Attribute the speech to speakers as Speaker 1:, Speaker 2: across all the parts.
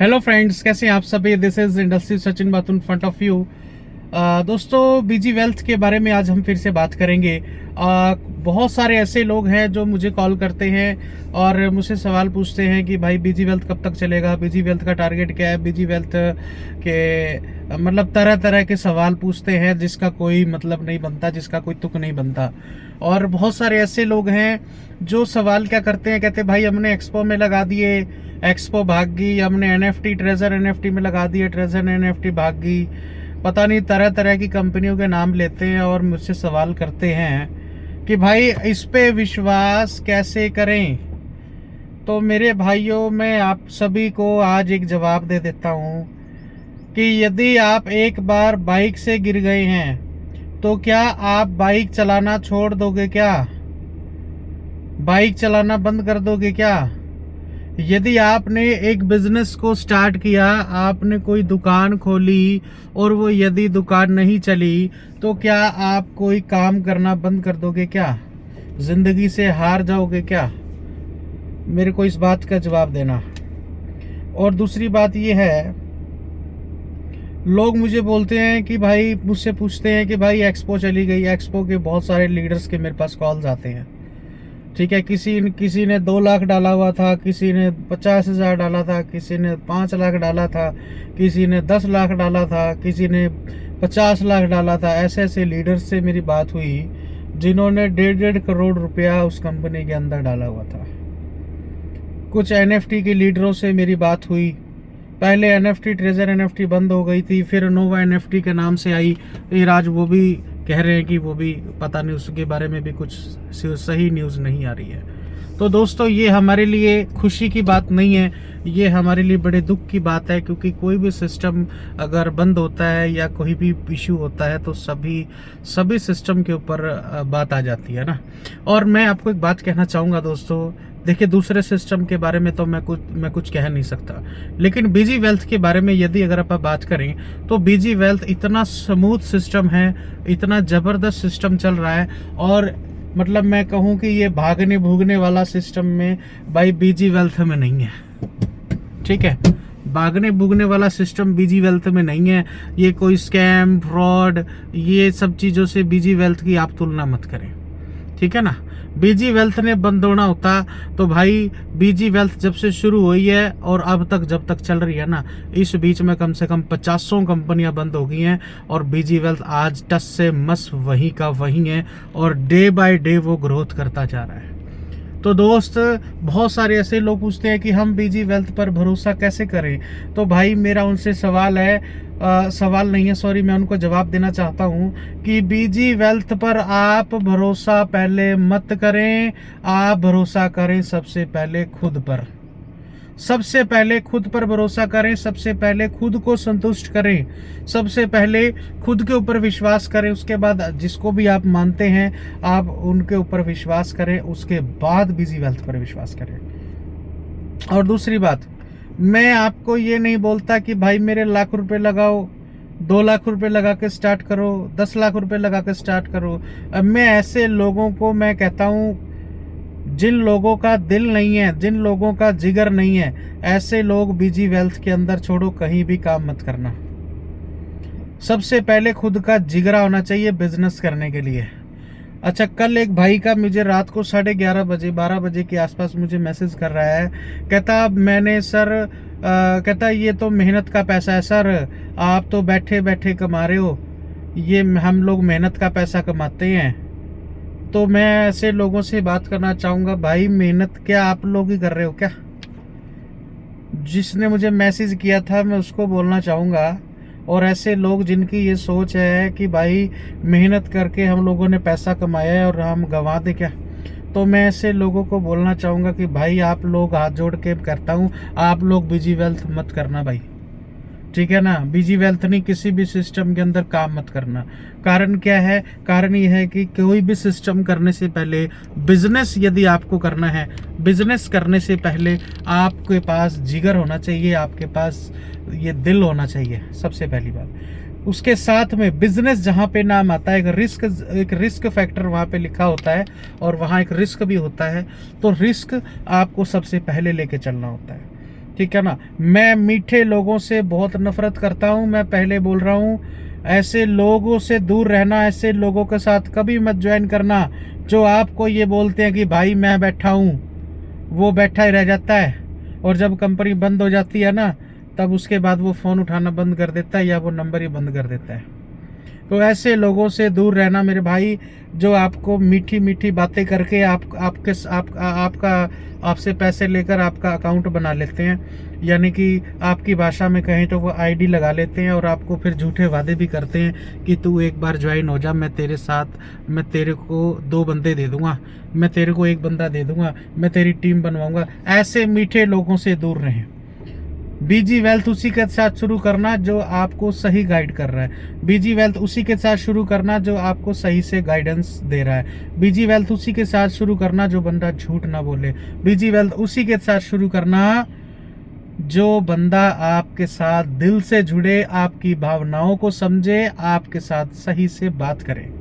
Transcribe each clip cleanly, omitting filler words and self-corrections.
Speaker 1: Hello friends, कैसे हैं आप सभी। दिस इज इंडस्ट्री सचिन बात इन फ्रंट ऑफ यू। दोस्तों, बीजी वेल्थ के बारे में आज हम फिर से बात करेंगे। बहुत सारे ऐसे लोग हैं जो मुझे कॉल करते हैं और मुझसे सवाल पूछते हैं कि भाई बीजी वेल्थ कब तक चलेगा, बीजी वेल्थ का टारगेट क्या है, बीजी वेल्थ के मतलब तरह तरह के सवाल पूछते हैं जिसका कोई मतलब नहीं बनता, जिसका कोई तुक नहीं बनता। और बहुत सारे ऐसे लोग हैं जो सवाल क्या करते हैं, कहते हैं भाई हमने एक्सपो में लगा दिए, एक्सपो भाग गई, हमने एनएफटी ट्रेजर एनएफटी में लगा दिए, ट्रेजर एनएफटी भाग गई। पता नहीं तरह तरह की कंपनियों के नाम लेते हैं और मुझसे सवाल करते हैं कि भाई इस पे विश्वास कैसे करें। तो मेरे भाइयों, मैं आप सभी को आज एक जवाब दे देता हूँ कि यदि आप एक बार बाइक से गिर गए हैं तो क्या आप बाइक चलाना छोड़ दोगे? क्या बाइक चलाना बंद कर दोगे क्या? यदि आपने एक बिजनेस को स्टार्ट किया, आपने कोई दुकान खोली और वो यदि दुकान नहीं चली तो क्या आप कोई काम करना बंद कर दोगे? क्या जिंदगी से हार जाओगे क्या? मेरे को इस बात का जवाब देना। और दूसरी बात ये है, लोग मुझे बोलते हैं कि भाई, मुझसे पूछते हैं कि भाई एक्सपो चली गई। एक्सपो के बहुत सारे लीडर्स के मेरे पास कॉल्स आते हैं, ठीक है। किसी ने 2 लाख डाला हुआ था, किसी ने 50,000 डाला था, किसी ने 5 लाख डाला था, किसी ने 10 लाख डाला था, किसी ने 50 लाख डाला था। ऐसे ऐसे लीडर्स से मेरी बात हुई जिन्होंने 1.5 करोड़ रुपया उस कंपनी के अंदर डाला हुआ था। कुछ एनएफटी के लीडरों से मेरी बात हुई। पहले एनएफटी ट्रेजर एनएफटी बंद हो गई थी, फिर नोवा एनएफटी के नाम से आई। फिर आज वो भी कह रहे हैं कि वो भी पता नहीं, उसके बारे में भी कुछ सही न्यूज़ नहीं आ रही है। तो दोस्तों, ये हमारे लिए खुशी की बात नहीं है, ये हमारे लिए बड़े दुख की बात है, क्योंकि कोई भी सिस्टम अगर बंद होता है या कोई भी इशू होता है तो सभी सिस्टम के ऊपर बात आ जाती है ना। और मैं आपको एक बात कहना चाहूँगा दोस्तों, देखिए, दूसरे सिस्टम के बारे में तो मैं कुछ कह नहीं सकता, लेकिन बीजी वेल्थ के बारे में यदि अगर आप बात करें तो बीजी वेल्थ इतना स्मूथ सिस्टम है, इतना ज़बरदस्त सिस्टम चल रहा है। और मतलब मैं कहूँ कि ये भागने भूगने वाला सिस्टम में भाई बीजी वेल्थ में नहीं है, ठीक है। भागने भूगने वाला सिस्टम बीजी वेल्थ में नहीं है। ये कोई स्कैम, फ्रॉड, ये सब चीज़ों से बीजी वेल्थ की आप तुलना मत करें, ठीक है ना। बीजी वेल्थ ने बंद होना होता तो भाई, बीजी वेल्थ जब से शुरू हुई है और अब तक जब तक चल रही है ना, इस बीच में कम से कम 50 कंपनियां बंद हो गई हैं और बीजी वेल्थ आज टस से मस वहीं का वहीं है और डे बाय डे वो ग्रोथ करता जा रहा है। तो दोस्त, बहुत सारे ऐसे लोग पूछते हैं कि हम बीजी वेल्थ पर भरोसा कैसे करें। तो भाई, मेरा उनसे सवाल है, सवाल नहीं है, सॉरी, मैं उनको जवाब देना चाहता हूं कि बीजी वेल्थ पर आप भरोसा पहले मत करें। आप भरोसा करें सबसे पहले खुद पर। सबसे पहले खुद पर भरोसा करें, सबसे पहले खुद को संतुष्ट करें, सबसे पहले खुद के ऊपर विश्वास करें। उसके बाद जिसको भी आप मानते हैं आप उनके ऊपर विश्वास करें, उसके बाद बीजी वेल्थ पर विश्वास करें। और दूसरी बात, मैं आपको ये नहीं बोलता कि भाई मेरे लाख रुपए लगाओ, 2 लाख रुपए लगा के स्टार्ट करो, 10 लाख रुपए लगा के स्टार्ट करो। अब मैं ऐसे लोगों को मैं कहता हूँ, जिन लोगों का दिल नहीं है, जिन लोगों का जिगर नहीं है, ऐसे लोग बीजी वेल्थ के अंदर छोड़ो, कहीं भी काम मत करना। सबसे पहले खुद का जिगरा होना चाहिए बिजनेस करने के लिए। अच्छा, कल एक भाई का मुझे रात को 11:30 बजे 12 बजे के आसपास मुझे मैसेज कर रहा है, कहता मैंने सर कहता ये तो मेहनत का पैसा है सर, आप तो बैठे बैठे कमा रहे हो, ये हम लोग मेहनत का पैसा कमाते हैं। तो मैं ऐसे लोगों से बात करना चाहूँगा, भाई मेहनत क्या आप लोग ही कर रहे हो क्या? जिसने मुझे मैसेज किया था मैं उसको बोलना चाहूँगा। और ऐसे लोग जिनकी ये सोच है कि भाई मेहनत करके हम लोगों ने पैसा कमाया है और हम गंवा दे क्या, तो मैं ऐसे लोगों को बोलना चाहूँगा कि भाई आप लोग, हाथ जोड़ के करता हूँ, आप लोग बीजी वेल्थ मत करना भाई, ठीक है ना। बीजी वेल्थ नहीं, किसी भी सिस्टम के अंदर काम मत करना। कारण क्या है? कारण ये है कि कोई भी सिस्टम करने से पहले, बिजनेस यदि आपको करना है, बिजनेस करने से पहले आपके पास जिगर होना चाहिए, आपके पास ये दिल होना चाहिए, सबसे पहली बात। उसके साथ में बिजनेस जहाँ पे नाम आता है, एक रिस्क फैक्टर वहाँ पे लिखा होता है और वहाँ एक रिस्क भी होता है। तो रिस्क आपको सबसे पहले लेके चलना होता है। ठीक है ना। मैं मीठे लोगों से बहुत नफरत करता हूँ, मैं पहले बोल रहा हूँ। ऐसे लोगों से दूर रहना, ऐसे लोगों के साथ कभी मत ज्वाइन करना जो आपको ये बोलते हैं कि भाई मैं बैठा हूँ, वो बैठा ही रह जाता है, और जब कंपनी बंद हो जाती है ना, तब उसके बाद वो फ़ोन उठाना बंद कर देता है या वो नंबर ही बंद कर देता है। तो ऐसे लोगों से दूर रहना मेरे भाई, जो आपको मीठी मीठी बातें करके आपका आपसे पैसे लेकर आपका अकाउंट बना लेते हैं, यानी कि आपकी भाषा में कहें तो वो आईडी लगा लेते हैं, और आपको फिर झूठे वादे भी करते हैं कि तू एक बार ज्वाइन हो जा, मैं तेरे साथ, मैं तेरे को 2 बंदे दे दूंगा, मैं तेरे को 1 बंदा दे दूंगा, मैं तेरी टीम बनवाऊंगा। ऐसे मीठे लोगों से दूर रहें। बीजी वेल्थ उसी के साथ शुरू करना जो आपको सही गाइड कर रहा है। बीजी वेल्थ उसी के साथ शुरू करना जो आपको सही से गाइडेंस दे रहा है। बीजी वेल्थ उसी के साथ शुरू करना जो बंदा झूठ ना बोले। बीजी वेल्थ उसी के साथ शुरू करना जो बंदा आपके साथ दिल से जुड़े, आपकी भावनाओं को समझे, आपके साथ सही से बात करे।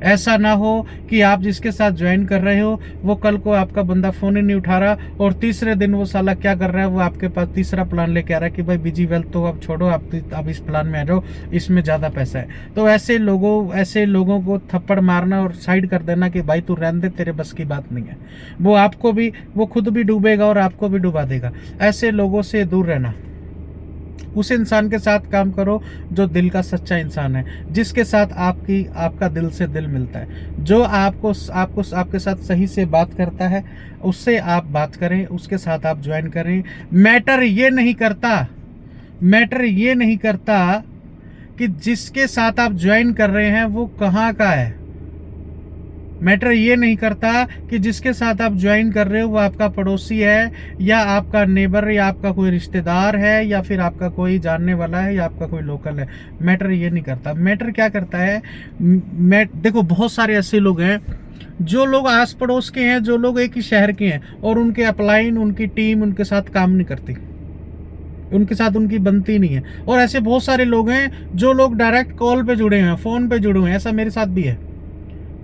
Speaker 1: ऐसा ना हो कि आप जिसके साथ ज्वाइन कर रहे हो वो कल को आपका बंदा फ़ोन ही नहीं उठा रहा, और तीसरे दिन वो साला क्या कर रहा है, वो आपके पास तीसरा प्लान लेके आ रहा है कि भाई बीजी वेल्थ तो अब छोड़ो, आप इस प्लान में आ जाओ, इसमें ज़्यादा पैसा है। तो ऐसे लोगों को थप्पड़ मारना और साइड कर देना कि भाई तू रहने दे, तेरे बस की बात नहीं है। वो खुद भी डूबेगा और आपको भी डुबा देगा। ऐसे लोगों से दूर रहना। उस इंसान के साथ काम करो जो दिल का सच्चा इंसान है, जिसके साथ आपका दिल से दिल मिलता है, जो आपके साथ सही से बात करता है, उससे आप बात करें, उसके साथ आप ज्वाइन करें। मैटर ये नहीं करता कि जिसके साथ आप ज्वाइन कर रहे हैं वो कहाँ का है। मैटर ये नहीं करता कि जिसके साथ आप ज्वाइन कर रहे हो वो आपका पड़ोसी है, या आपका नेबर, या आपका कोई रिश्तेदार है, या फिर आपका कोई जानने वाला है, या आपका कोई लोकल है। मैटर ये नहीं करता। मैटर क्या करता है, देखो बहुत सारे ऐसे लोग हैं, जो लोग आस पड़ोस के हैं, जो लोग एक ही शहर के हैं, और उनके अपलाइन, उनकी टीम उनके साथ काम नहीं करती, उनके साथ उनकी बनती नहीं है। और ऐसे बहुत सारे लोग हैं जो लोग डायरेक्ट कॉल पे जुड़े हैं, फ़ोन पे जुड़े हुए हैं। ऐसा मेरे साथ भी है,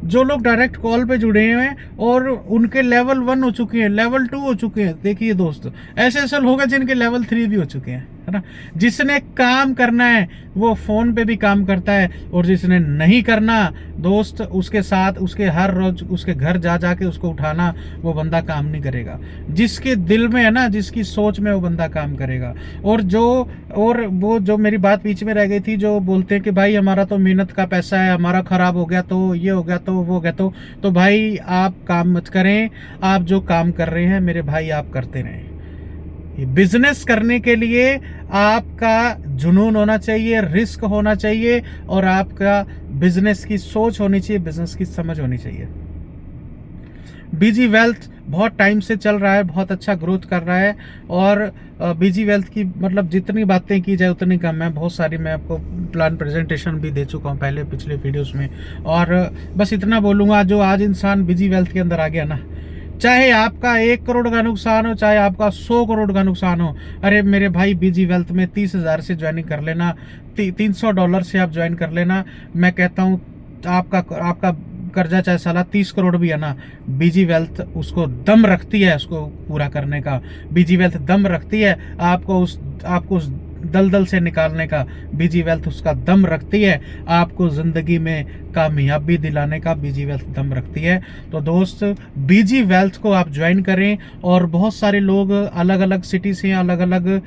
Speaker 1: जो लोग डायरेक्ट कॉल पे जुड़े हैं और उनके लेवल 1 हो चुके हैं, लेवल 2 हो चुके हैं। देखिए दोस्त, ऐसे लोग हैं जिनके लेवल 3 भी हो चुके हैं, है ना। जिसने काम करना है वो फोन पे भी काम करता है, और जिसने नहीं करना दोस्त, उसके साथ उसके हर रोज उसके घर जा जाके उसको उठाना, वो बंदा काम नहीं करेगा। जिसके दिल में है ना, जिसकी सोच में, वो बंदा काम करेगा। और वो जो मेरी बात बीच में रह गई थी, जो बोलते हैं कि भाई हमारा तो मेहनत का पैसा है, हमारा खराब हो गया तो ये हो गया तो वो हो गया, तो भाई आप काम मत करें। आप जो काम कर रहे हैं मेरे भाई, आप करते रहें। बिजनेस करने के लिए आपका जुनून होना चाहिए, रिस्क होना चाहिए, और आपका बिजनेस की सोच होनी चाहिए, बिजनेस की समझ होनी चाहिए। बीजी वेल्थ बहुत टाइम से चल रहा है, बहुत अच्छा ग्रोथ कर रहा है, और बीजी वेल्थ की मतलब जितनी बातें की जाए उतनी कम है। बहुत सारी मैं आपको प्लान प्रेजेंटेशन भी दे चुका हूँ पहले पिछले वीडियोस में, और बस इतना बोलूँगा, जो आज इंसान बीजी वेल्थ के अंदर आ गया ना, चाहे आपका 1 करोड़ का नुकसान हो, चाहे आपका 100 करोड़ का नुकसान हो, अरे मेरे भाई बीजी वेल्थ में 30,000 से ज्वाइनिंग कर लेना, $300 से आप ज्वाइन कर लेना। मैं कहता हूँ आपका कर्जा चाहे साला 30 करोड़ भी है ना, बीजी वेल्थ उसको दम रखती है उसको पूरा करने का। बीजी वेल्थ दम रखती है आपको उस दलदल से निकालने का। बीजी वेल्थ उसका दम रखती है आपको जिंदगी में कामयाबी दिलाने का। बीजी वेल्थ दम रखती है। तो दोस्त, बीजी वेल्थ को आप ज्वाइन करें। और बहुत सारे लोग अलग अलग सिटी से हैं, अलग अलग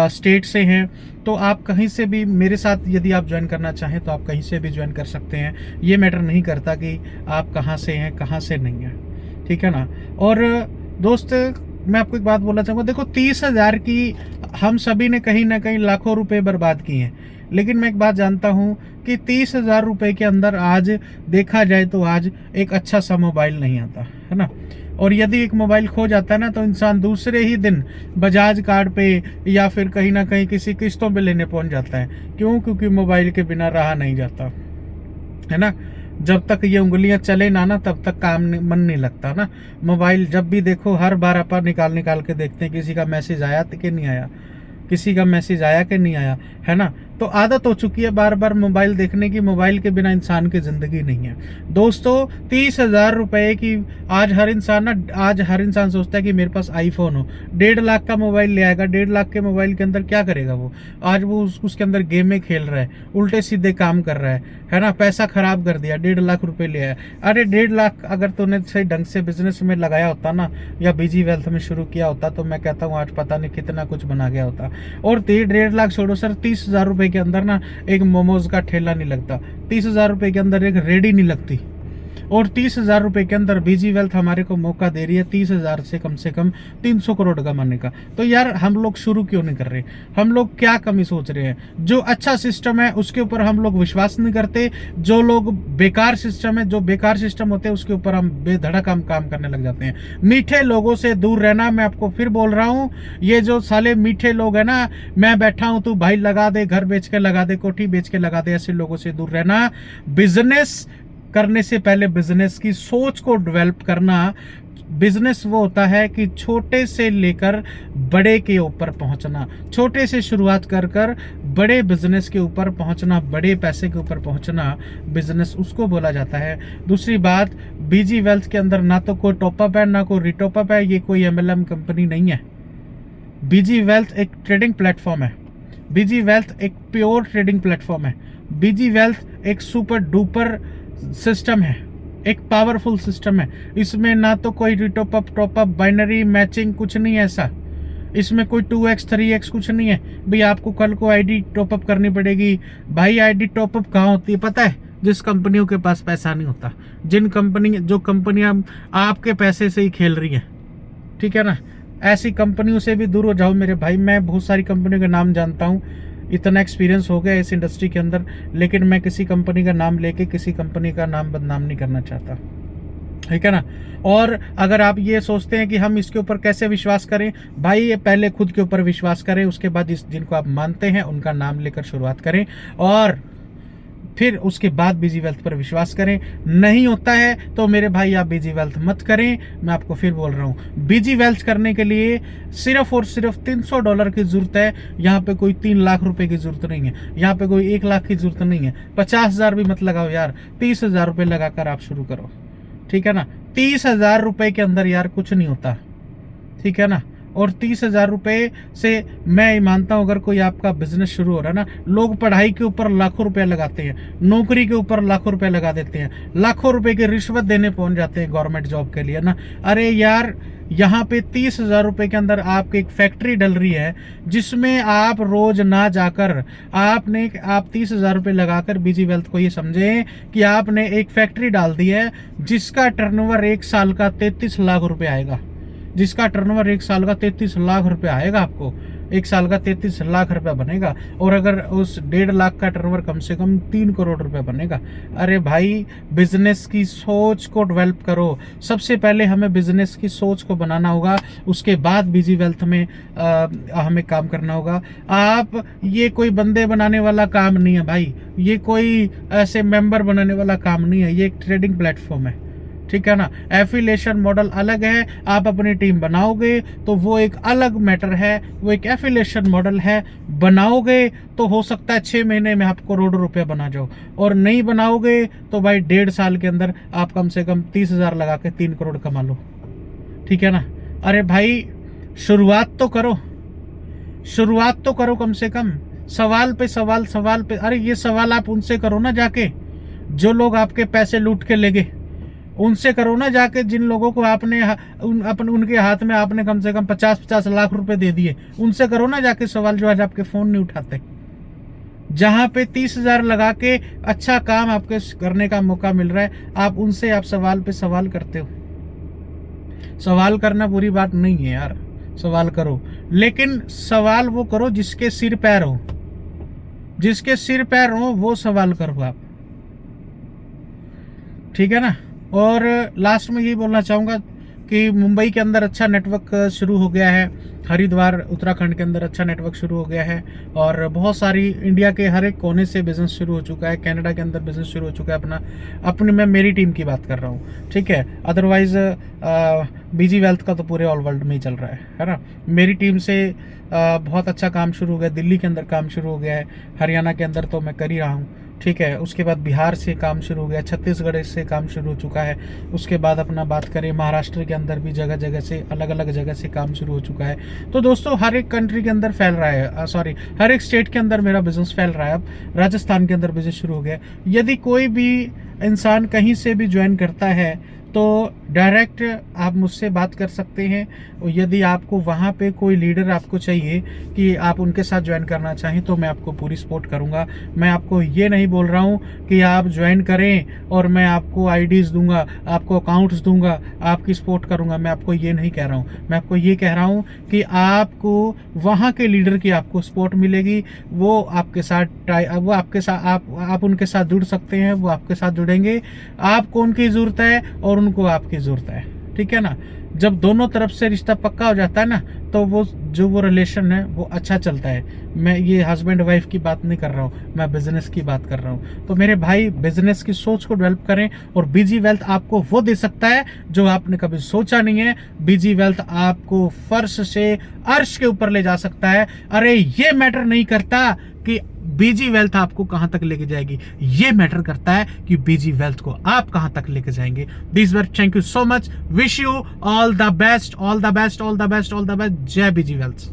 Speaker 1: स्टेट से हैं, तो आप कहीं से भी मेरे साथ यदि आप ज्वाइन करना चाहें तो आप कहीं से भी ज्वाइन कर सकते हैं। ये मैटर नहीं करता कि आप कहाँ से हैं कहाँ से नहीं हैं, ठीक है ना। और दोस्त, मैं आपको एक बात बोलना चाहूँगा, देखो 30,000 की हम सभी ने कहीं ना कहीं लाखों रुपए बर्बाद किए हैं, लेकिन मैं एक बात जानता हूँ कि 30,000 रुपए के अंदर आज देखा जाए तो आज एक अच्छा सा मोबाइल नहीं आता, है ना। और यदि एक मोबाइल खो जाता है ना, तो इंसान दूसरे ही दिन बजाज कार्ड पे या फिर कहीं ना कहीं किसी किस्तों पे लेने पहुंच जाता है। क्यों? क्योंकि मोबाइल के बिना रहा नहीं जाता, है ना। जब तक ये उंगलियां चले ना तब तक मन नहीं लगता ना। मोबाइल जब भी देखो हर बार अपन निकाल के देखते हैं किसी का मैसेज आया कि नहीं आया, किसी का मैसेज आया कि नहीं आया, है ना। तो आदत हो चुकी है बार बार मोबाइल देखने की। मोबाइल के बिना इंसान की ज़िंदगी नहीं है दोस्तों। 30,000 रुपए की आज हर इंसान सोचता है कि मेरे पास आईफोन हो। 1.5 लाख का मोबाइल ले आएगा। 1.5 लाख के मोबाइल के अंदर क्या करेगा वो? आज वो उसके अंदर गेमें खेल रहा है, उल्टे सीधे काम कर रहा है ना। पैसा खराब कर दिया, 1.5 लाख रुपए ले आया। अरे 1.5 लाख अगर तूने सही ढंग से बिजनेस में लगाया होता ना, या बीजी वेल्थ में शुरू किया होता, तो मैं कहता हूँ आज पता नहीं कितना कुछ बना गया होता। और 1.5 लाख छोड़ो सर, 30,000 रुपए के अंदर ना एक मोमोज का ठेला नहीं लगता। 30,000 रुपए के अंदर एक रेडी नहीं लगती। और 30,000 रुपए के अंदर बीजी वेल्थ हमारे को मौका दे रही है 30,000 से कम 300 करोड़ कमाने का। तो यार हम लोग शुरू क्यों नहीं कर रहे? हम लोग क्या कमी सोच रहे हैं? जो अच्छा सिस्टम है उसके ऊपर हम लोग विश्वास नहीं करते। जो लोग बेकार सिस्टम है, जो बेकार सिस्टम होते हैं उसके ऊपर हम बेधड़क हम काम करने लग जाते हैं। मीठे लोगों से दूर रहना। मैं आपको फिर बोल रहा हूँ, ये जो साले मीठे लोग है ना, मैं बैठा हूं तू भाई लगा दे, घर बेच के लगा दे, कोठी बेच के लगा दे, ऐसे लोगों से दूर रहना। बिजनेस करने से पहले बिजनेस की सोच को डेवलप करना। बिजनेस वो होता है कि छोटे से लेकर बड़े के ऊपर पहुंचना, छोटे से शुरुआत कर कर बड़े बिजनेस के ऊपर पहुंचना, बड़े पैसे के ऊपर पहुंचना, बिजनेस उसको बोला जाता है। दूसरी बात, बीजी वेल्थ के अंदर ना तो कोई टॉपअप है ना कोई रिटॉपअप है। ये कोई MLM कंपनी नहीं है। बीजी वेल्थ एक ट्रेडिंग प्लेटफॉर्म है। बीजी वेल्थ एक प्योर ट्रेडिंग प्लेटफॉर्म है। बीजी वेल्थ एक सुपर डुपर सिस्टम है, एक पावरफुल सिस्टम है। इसमें ना तो कोई रिटॉपअप, टॉपअप, बाइनरी मैचिंग कुछ नहीं है ऐसा। इसमें कोई 2x 3x कुछ नहीं है भाई आपको कल को आईडी टॉपअप करनी पड़ेगी। भाई आईडी टॉपअप कहाँ होती है पता है? जिस कंपनियों के पास पैसा नहीं होता, जो कंपनियां आपके पैसे से ही खेल रही हैं, ठीक है ना, ऐसी कंपनियों से भी दूर हो जाओ मेरे भाई। मैं बहुत सारी कंपनियों के नाम जानता हूँ, इतना एक्सपीरियंस हो गया इस इंडस्ट्री के अंदर, लेकिन मैं किसी कंपनी का नाम लेके किसी कंपनी का नाम बदनाम नहीं करना चाहता, ठीक है ना। और अगर आप ये सोचते हैं कि हम इसके ऊपर कैसे विश्वास करें, भाई ये पहले खुद के ऊपर विश्वास करें, उसके बाद जिनको आप मानते हैं उनका नाम लेकर शुरुआत करें, और फिर उसके बाद बीजी वेल्थ पर विश्वास करें। नहीं होता है तो मेरे भाई आप बीजी वेल्थ मत करें। मैं आपको फिर बोल रहा हूँ, बीजी वेल्थ करने के लिए सिर्फ और सिर्फ $300 की जरूरत है। यहाँ पे कोई 3 लाख रुपए की जरूरत नहीं है, यहाँ पे कोई 1 लाख की जरूरत नहीं है। 50,000 भी मत लगाओ यार, 30,000 रुपये लगाकर आप शुरू करो, ठीक है ना। 30,000 रुपये के अंदर यार कुछ नहीं होता, ठीक है ना। और 30,000 रुपये से मैं मानता हूँ अगर कोई आपका बिजनेस शुरू हो रहा है ना, लोग पढ़ाई के ऊपर लाखों रुपए लगाते हैं, नौकरी के ऊपर लाखों रुपए लगा देते हैं, लाखों रुपए की रिश्वत देने पहुंच जाते हैं गवर्नमेंट जॉब के लिए ना। अरे यार यहाँ पे 30,000 रुपये के अंदर आपकी एक फैक्ट्री डल रही है, जिसमें आप रोज ना जाकर आप 30,000 रुपये लगाकर बीजी वेल्थ को ये समझें कि आपने एक फैक्ट्री डाल दी है जिसका टर्नओवर 1 साल का 33 लाख रुपए आएगा। जिसका टर्नओवर 1 साल का 33 लाख रुपए आएगा, आपको 1 साल का 33 लाख रुपए बनेगा। और अगर उस 1.5 लाख का टर्नओवर कम से कम 3 करोड़ रुपए बनेगा। अरे भाई बिजनेस की सोच को डेवलप करो। सबसे पहले हमें बिजनेस की सोच को बनाना होगा, उसके बाद बीजी वेल्थ में हमें काम करना होगा। आप ये कोई बंदे बनाने वाला काम नहीं है भाई, ये कोई ऐसे मेंबर बनाने वाला काम नहीं है, ये एक ट्रेडिंग प्लेटफॉर्म है, ठीक है ना। एफिलिएशन मॉडल अलग है, आप अपनी टीम बनाओगे तो वो एक अलग मैटर है, वो एक एफिलिएशन मॉडल है। बनाओगे तो हो सकता है 6 महीने में आप करोड़ों रुपए बना जाओ, और नहीं बनाओगे तो भाई 1.5 साल के अंदर आप कम से कम 30,000 लगा के 3 करोड़ कमा लो, ठीक है ना। अरे भाई शुरुआत तो करो, शुरुआत तो करो कम से कम। सवाल पे सवाल पे, अरे ये सवाल आप उनसे करो ना जाके, जो लोग आपके पैसे लूट के ले गए, उनसे करो ना जाके। जिन लोगों को आपने उनके हाथ में आपने कम से कम 50-50 लाख रुपए दे दिए, उनसे करो ना जाके सवाल, जो आज आपके फोन नहीं उठाते। जहां पे 30,000 लगा के अच्छा काम आपके करने का मौका मिल रहा है, आप उनसे आप सवाल पे सवाल करते हो। सवाल करना बुरी बात नहीं है यार, सवाल करो, लेकिन सवाल वो करो जिसके सिर पैर हो, जिसके सिर पैर हो वो सवाल करो आप, ठीक है ना। और लास्ट में यही बोलना चाहूँगा, कि मुंबई के अंदर अच्छा नेटवर्क शुरू हो गया है, हरिद्वार उत्तराखंड के अंदर अच्छा नेटवर्क शुरू हो गया है, और बहुत सारी इंडिया के हर एक कोने से बिजनेस शुरू हो चुका है, कनाडा के अंदर बिजनेस शुरू हो चुका है अपनी मैं मेरी टीम की बात कर रहा हूँ, ठीक है। अदरवाइज बीजी वेल्थ का तो पूरे ऑल वर्ल्ड में ही चल रहा है ना। मेरी टीम से बहुत अच्छा काम शुरू हो गया, दिल्ली के अंदर काम शुरू हो गया है, हरियाणा के अंदर तो मैं कर ही रहा हूँ, ठीक है। उसके बाद बिहार से काम शुरू हो गया, छत्तीसगढ़ से काम शुरू हो चुका है। उसके बाद अपना बात करें महाराष्ट्र के अंदर भी जगह जगह से अलग अलग जगह से काम शुरू हो चुका है। तो दोस्तों हर एक कंट्री के अंदर फैल रहा है, हर एक स्टेट के अंदर मेरा बिजनेस फैल रहा है। अब राजस्थान के अंदर बिजनेस शुरू हो गया। यदि कोई भी इंसान कहीं से भी ज्वाइन करता है तो डायरेक्ट आप मुझसे बात कर सकते हैं। यदि आपको वहाँ पे कोई लीडर आपको चाहिए कि आप उनके साथ ज्वाइन करना चाहें तो मैं आपको पूरी सपोर्ट करूँगा। मैं आपको ये नहीं बोल रहा हूँ कि आप ज्वाइन करें और मैं आपको आईडीज़ दूंगा, आपको अकाउंट्स दूंगा, आपकी सपोर्ट करूँगा, मैं आपको ये नहीं कह रहा हूँ। मैं आपको ये कह रहा हूँ कि आपको वहाँ के लीडर की आपको सपोर्ट मिलेगी, वो आपके साथ आप उनके साथ जुड़ सकते हैं, वो आपके साथ जुड़ेंगे। आपको उनकी ज़रूरत है और उनको आपकी ज़रूरत है, ठीक है ना। जब दोनों तरफ से रिश्ता पक्का हो जाता है ना तो वो रिलेशन है वो अच्छा चलता है। मैं ये हस्बैंड वाइफ की बात नहीं कर रहा हूँ, मैं बिजनेस की बात कर रहा हूँ। तो मेरे भाई बिजनेस की सोच को डेवलप करें, और बीजी वेल्थ आपको वो दे सकता है जो आपने कभी सोचा नहीं है। बीजी वेल्थ आपको फर्श से अर्श के ऊपर ले जा सकता है। अरे ये मैटर नहीं करता कि बीजी वेल्थ आपको कहां तक लेके जाएगी, ये मैटर करता है कि बीजी वेल्थ को आप कहां तक लेके जाएंगे। This were thank you so much, wish you all the best, all the best, all the best, all the best. जय बीजी वेल्थ।